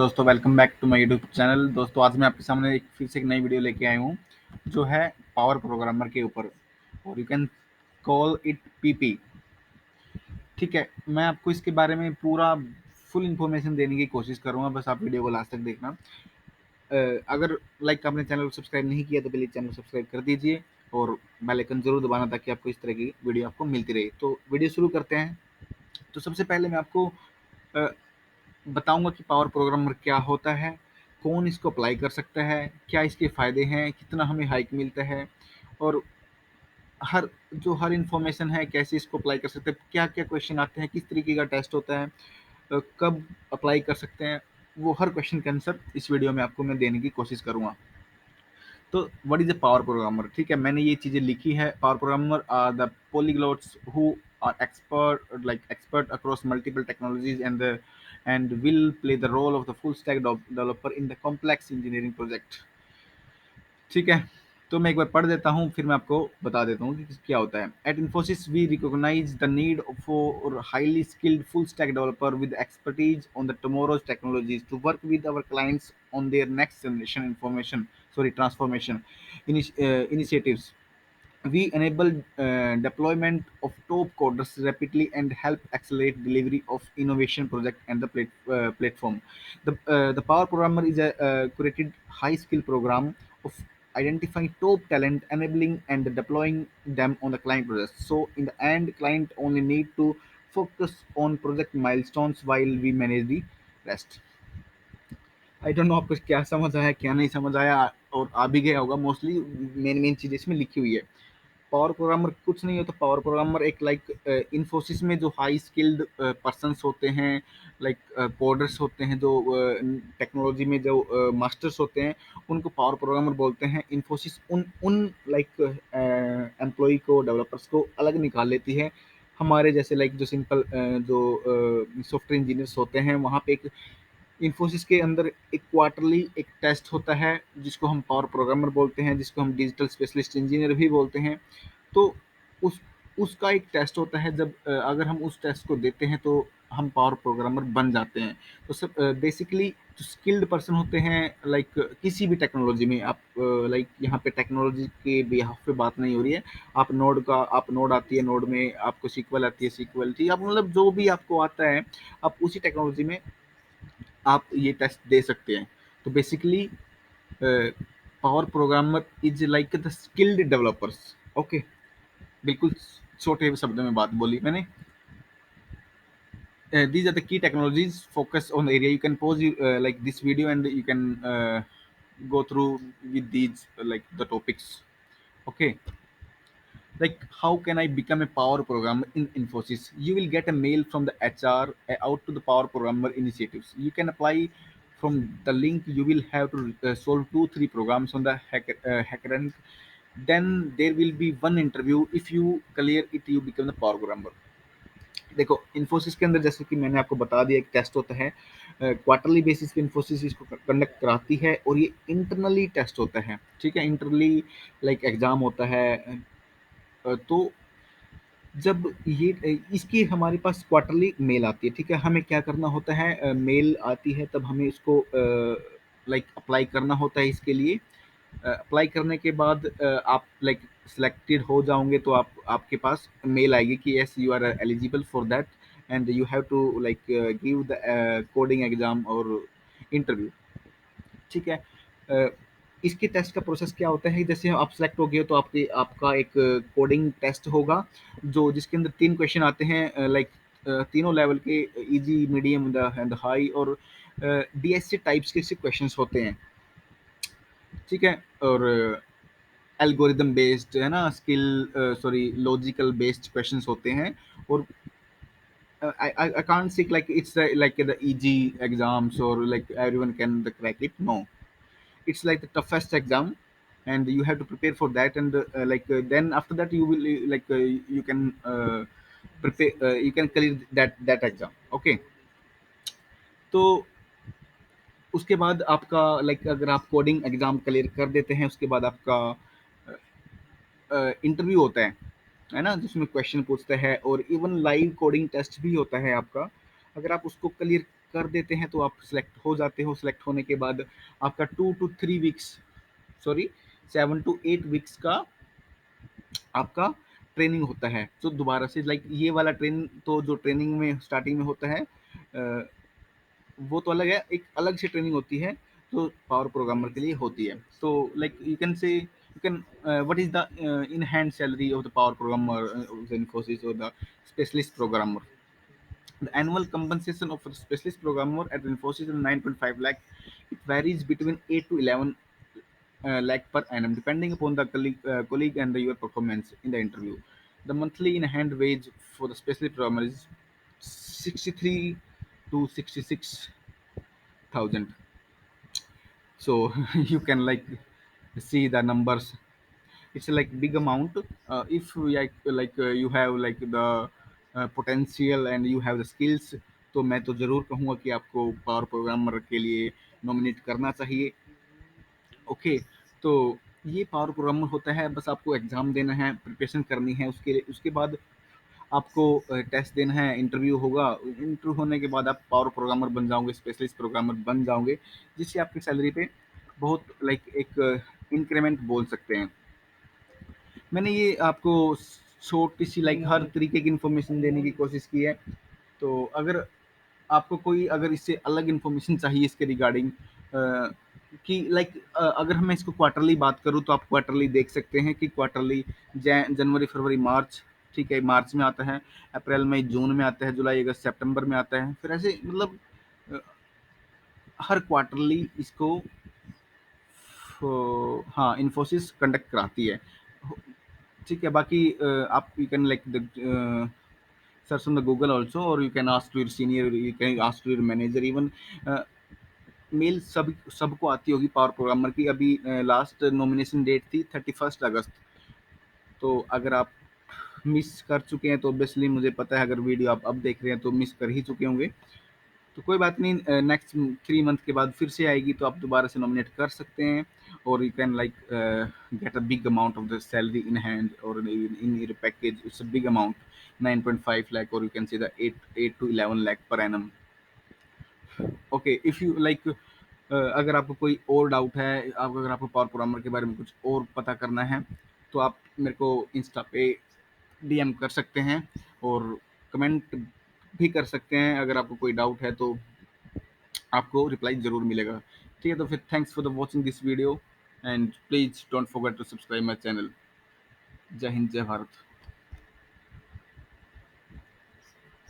दोस्तों welcome back to my YouTube channel. दोस्तों आज मैं आपके सामने फिर से एक नई वीडियो लेके आया हूँ जो है पावर प्रोग्रामर के ऊपर, और you can call it PP. ठीक है, मैं आपको इसके बारे में पूरा फुल इन्फॉर्मेशन देने की कोशिश करूँगा, बस आप वीडियो को लास्ट तक देखना। अगर लाइक आपने चैनल को सब्सक्राइब नहीं किया तो प्लीज़ चैनल सब्सक्राइब कर दीजिए और बेल आइकन जरूर दबाना ताकि आपको इस तरह की वीडियो आपको मिलती रहे। तो वीडियो शुरू करते हैं। तो सबसे पहले मैं आपको अ, बताऊंगा कि पावर प्रोग्रामर क्या होता है, कौन इसको अप्लाई कर सकता है, क्या इसके फ़ायदे हैं, कितना हमें हाइक मिलता है, और हर इंफॉर्मेशन है कैसे इसको अप्लाई कर सकते हैं, क्या क्या क्वेश्चन आते हैं, किस तरीके का टेस्ट होता है, कब अप्लाई कर सकते हैं, वो हर क्वेश्चन का आंसर इस वीडियो में आपको मैं देने की कोशिश करूंगा। तो what is a power programmer? ठीक है, मैंने ये चीज़ें लिखी है। Power programmer are the polyglots who are expert across multiple technologies and will play the role of the full stack developer in the complex engineering project। ठीक है, तो मैं एक बार पढ़ देता हूँ फिर मैं आपको बता देता हूँ कि क्या होता है। At Infosys we recognise the need for highly skilled full stack developer with expertise on the tomorrow's technologies to work with our clients on their next generation information sorry transformation initiatives। We enable deployment of top coders rapidly and help accelerate delivery of innovation project and the platform। The Power Programmer is a curated high-skill program of identifying top talent, enabling and deploying them on the client projects. So in the end, client only need to focus on project milestones while we manage the rest। I don't know आपको क्या समझ आया क्या नहीं समझ आया, और आ भी गया होगा। मोस्टली मेन मेन चीज़ इसमें लिखी हुई है। पावर प्रोग्रामर कुछ नहीं होता। पावर प्रोग्रामर एक इन्फोसिस में जो हाई स्किल्ड पर्सन्स होते हैं, लाइक कोडर्स होते हैं, जो टेक्नोलॉजी में जो मास्टर्स होते हैं, उनको पावर प्रोग्रामर बोलते हैं। इन्फोसिस उन उन एम्प्लॉय को, डेवलपर्स को अलग निकाल लेती है। हमारे जैसे जो सिंपल जो सॉफ्टवेयर इंजीनियर्स होते हैं, वहाँ पे एक इन्फोसिस के अंदर एक क्वार्टरली एक टेस्ट होता है जिसको हम पावर प्रोग्रामर बोलते हैं, जिसको हम डिजिटल स्पेशलिस्ट इंजीनियर भी बोलते हैं। तो उस उसका एक टेस्ट होता है। जब अगर हम उस टेस्ट को देते हैं तो हम पावर प्रोग्रामर बन जाते हैं। तो सब बेसिकली जो स्किल्ड पर्सन होते हैं, किसी भी टेक्नोलॉजी में आप, यहाँ पे टेक्नोलॉजी के बिहाफ पे बात नहीं हो रही है। आप नोड आती है, नोड में आपको सीक्वल आती है, सीक्वल ठीक आप मतलब जो भी आपको आता है, आप उसी टेक्नोलॉजी में आप ये टेस्ट दे सकते हैं। तो basically power programmer is like the skilled developers. Okay, बिल्कुल छोटे शब्दों में बात बोली मैंने। These are the key technologies focus on the area। You can pause this video and you can go through with these the topics। Okay, like how can I become a power programmer in Infosys? You will get a mail from the HR out to the power programmer initiatives. You can apply from the link. You will have to solve 2 3 programs on the hackathon. Then there will be one interview. If you clear it, you become the power programmer। देखो, इन्फोसिस के अंदर जैसे कि मैंने आपको बता दिया, एक टेस्ट होता है। क्वार्टरली बेसिस पे इन्फोसिस इसको कंडक्ट कराती है, और ये इंटरनली टेस्ट होता है। ठीक है, इंटरनली एग्जाम होता है। तो जब ये इसकी हमारे पास क्वार्टरली मेल आती है। ठीक है, हमें क्या करना होता है, मेल आती है तब हमें इसको अप्लाई करना होता है। इसके लिए अप्लाई करने के बाद आप सिलेक्टेड हो जाओगे तो आपके पास मेल आएगी कि yes you are eligible for that and you have to give the coding exam और इंटरव्यू। ठीक है, अ, इसके टेस्ट का प्रोसेस क्या होता है, जैसे आप सेलेक्ट हो गए तो आपका एक कोडिंग टेस्ट होगा, जो जिसके अंदर 3 क्वेश्चन आते हैं, तीनों लेवल के, इजी मीडियम एंड हाई, और डीएससी टाइप्स के क्वेश्चंस होते हैं। ठीक है, और एल्गोरिदम बेस्ड है ना, लॉजिकल बेस्ड क्वेश्चंस होते हैं। और I can't say it's the easy exams or everyone can crack it, no। It's like the toughest exam and you have to prepare for that, and then after that you will you can prepare, you can clear that exam। Okay, तो उसके बाद आपका अगर आप coding exam clear कर देते हैं, उसके बाद आपका इंटरव्यू होता है ना, जिसमें क्वेश्चन पूछते हैं और इवन लाइव कोडिंग टेस्ट भी होता है आपका। अगर आप उसको क्लियर कर देते हैं तो आप सिलेक्ट हो जाते हो। सिलेक्ट होने के बाद आपका 2 to 3 weeks, sorry 7 to 8 weeks का आपका ट्रेनिंग होता है। तो दोबारा से लाइक ये वाला ट्रेनिंग, तो जो ट्रेनिंग में स्टार्टिंग में होता है वो तो अलग है, एक अलग से ट्रेनिंग होती है तो पावर प्रोग्रामर के लिए होती है। तो like you can say, you can, what is the in hand salary of the power programmer of Infosys और the specialist programmer? The annual compensation of a specialist programmer at Infosys is 9.5 lakh. It varies between 8 to 11 lakh per annum, depending upon the colleague and your performance in the interview. The monthly in hand wage for the specialist programmer is 63 to 66,000. So you can like see the numbers. It's like big amount. If you have like the potential and you have the skills, तो मैं तो ज़रूर कहूँगा कि आपको power programmer के लिए nominate करना चाहिए। ओके, तो ये पावर प्रोग्रामर होता है, बस आपको एग्ज़ाम देना है, प्रिपरेशन करनी है, उसके बाद आपको टेस्ट देना है, इंटरव्यू होगा। इंटरव्यू होने के बाद आप पावर प्रोग्रामर बन जाओगे, स्पेशलिस्ट प्रोग्रामर बन जाओगे, जिससे आपकी सैलरी पे बहुत लाइक एक इंक्रीमेंट बोल सकते हैं। मैंने ये आपको छोटी सी लाइक हर तरीके की इन्फॉर्मेशन देने की कोशिश की है। तो अगर आपको कोई अगर इससे अलग इन्फॉर्मेशन चाहिए इसके रिगार्डिंग, कि लाइक अगर मैं इसको क्वार्टरली बात करूँ तो आप क्वार्टरली देख सकते हैं कि क्वार्टरली जनवरी फरवरी मार्च, ठीक है, मार्च में आता है, अप्रैल मई जून में आता है, जुलाई अगस्त सितंबर में आता है, फिर ऐसे मतलब अ, हर क्वार्टरली इसको हाँ इन्फोसिस कंडक्ट कराती है। ठीक है, बाकी आप you can like the search on the Google also, or you can ask to your senior, you can ask to your manager even। Mail सबको आती होगी पावर प्रोग्रामर की। अभी लास्ट नॉमिनेशन डेट थी 31 अगस्त। तो अगर आप मिस कर चुके हैं तो ऑब्वियसली मुझे पता है, अगर वीडियो आप अब देख रहे हैं तो मिस कर ही चुके होंगे। तो कोई बात नहीं, नेक्स्ट 3 मंथ के बाद फिर से आएगी तो आप दोबारा से नॉमिनेट कर सकते हैं। और you can like get a big amount of the salary in hand और in your package, it's a big amount, 9.5 lakh, और you can see the 8 to 11 lakh per annum। Okay, if you like अगर आपको कोई और doubt है, अगर आपको power programmer के बारे में कुछ और पता करना है, तो आप मेरे को इंस्टा पे डीएम कर सकते हैं और कमेंट भी कर सकते हैं। अगर आपको कोई डाउट है तो आपको रिप्लाई ज़रूर मिलेगा। ठीक है, तो फिर thanks for the watching this video and please don't forget to subscribe my channel. जय हिंद, जय भारत।